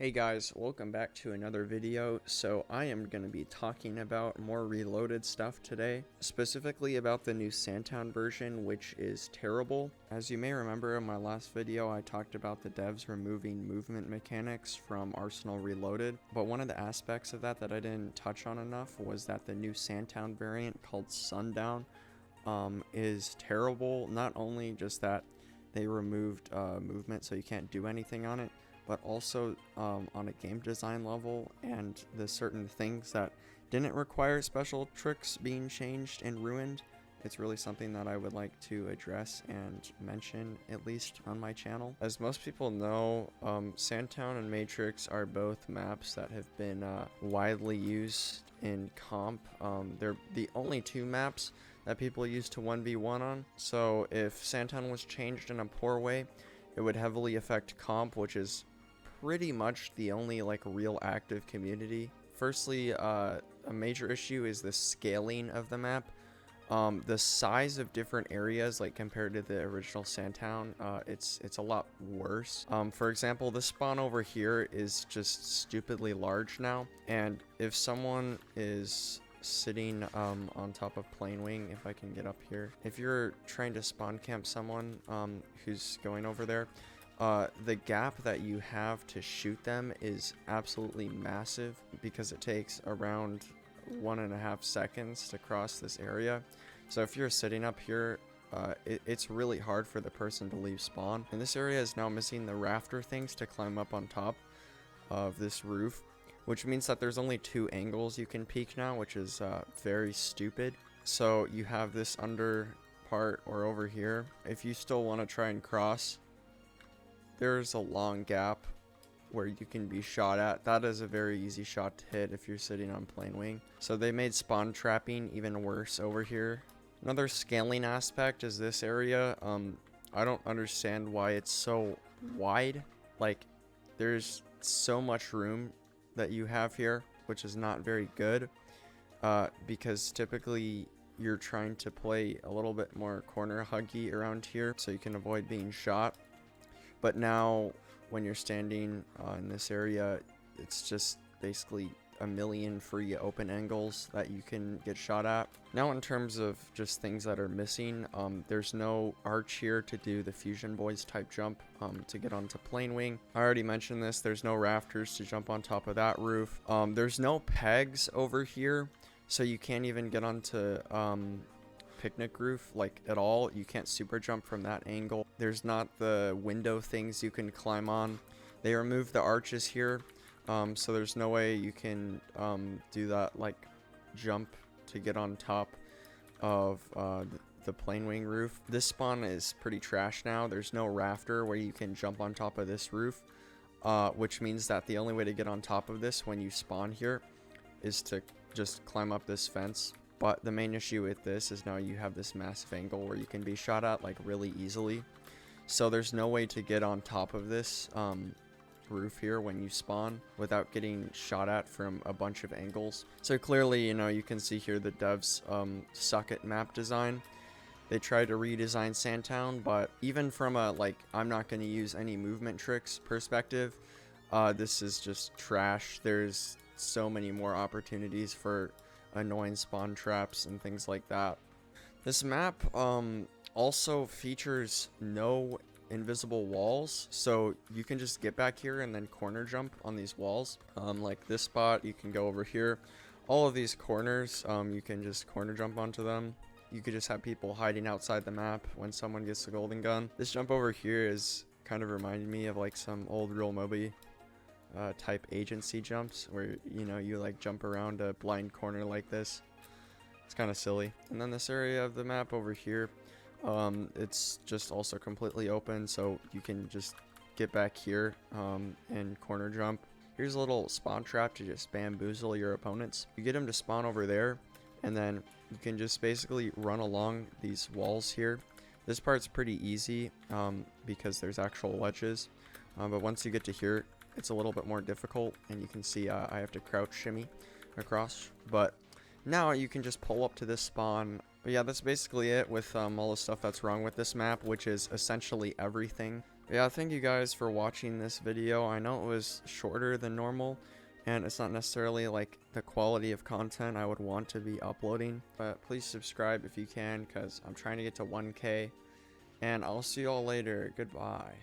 Hey guys, welcome back to another video. So I am going to be talking about more Reloaded stuff today, specifically about the new SANDTOWN version, which is terrible. As you may remember in my last video, I talked about the devs removing movement mechanics from Arsenal Reloaded, but one of the aspects of that I didn't touch on enough was that the new SANDTOWN variant called Sundown is terrible. Not only just that they removed movement so you can't do anything on it, but also on a game design level, and the certain things that didn't require special tricks being changed and ruined. It's really something that I would like to address and mention, at least on my channel. As most people know, SANDTOWN and Matrix are both maps that have been widely used in comp. They're the only two maps that people use to 1v1 on, so if SANDTOWN was changed in a poor way, it would heavily affect comp, which is pretty much the only real active community. Firstly, a major issue is the scaling of the map. The size of different areas, compared to the original SANDTOWN, it's a lot worse. For example, this spawn over here is just stupidly large now, and if someone is sitting on top of Plane Wing, if I can get up here, if you're trying to spawn camp someone who's going over there, the gap that you have to shoot them is absolutely massive, because it takes around 1.5 seconds to cross this area. So if you're sitting up here, it's really hard for the person to leave spawn. And this area is now missing the rafter things to climb up on top of this roof, which means that there's only 2 angles you can peek now, which is very stupid. So you have this under part or over here. If you still want to try and cross, there's a long gap where you can be shot at. That is a very easy shot to hit if you're sitting on Plane Wing. So they made spawn trapping even worse over here. Another scaling aspect is this area. I don't understand why it's so wide. There's so much room that you have here, which is not very good, because typically you're trying to play a little bit more corner huggy around here so you can avoid being shot. But now, when you're standing in this area, it's just basically a million free open angles that you can get shot at. Now, in terms of just things that are missing, there's no arch here to do the Fusion Boys type jump to get onto Plane Wing. I already mentioned this. There's no rafters to jump on top of that roof. There's no pegs over here, so you can't even get onto picnic roof at all. You can't super jump from that angle. There's not the window things you can climb on. They removed the arches here, so there's no way you can do that jump to get on top of the Plane Wing roof. This spawn is pretty trash now. There's no rafter where you can jump on top of this roof, which means that the only way to get on top of this when you spawn here is to just climb up this fence. But the main issue with this is now you have this massive angle where you can be shot at really easily. So there's no way to get on top of this roof here when you spawn without getting shot at from a bunch of angles. So clearly, you can see here the devs suck at map design. They tried to redesign SANDTOWN, but even from a I'm not going to use any movement tricks perspective, this is just trash. There's so many more opportunities for annoying spawn traps and things like that. This map also features no invisible walls, so you can just get back here and then corner jump on these walls. Like this spot, you can go over here. All of these corners, you can just corner jump onto them. You could just have people hiding outside the map when someone gets the golden gun. This jump over here is kind of reminding me of some old real Moby type agency jumps where you jump around a blind corner like this. It's kind of silly. And then this area of the map over here, it's just also completely open, so you can just get back here and corner jump. Here's a little spawn trap to just bamboozle your opponents. You get them to spawn over there, and then you can just basically run along these walls here. This part's pretty easy because there's actual ledges, but once you get to here, it's a little bit more difficult, and you can see I have to crouch shimmy across. But now you can just pull up to this spawn. But yeah, that's basically it with all the stuff that's wrong with this map, which is essentially everything. Yeah, thank you guys for watching this video. I know it was shorter than normal, and it's not necessarily like the quality of content I would want to be uploading, but please subscribe if you can, because I'm trying to get to 1K, and I'll see y'all later. Goodbye.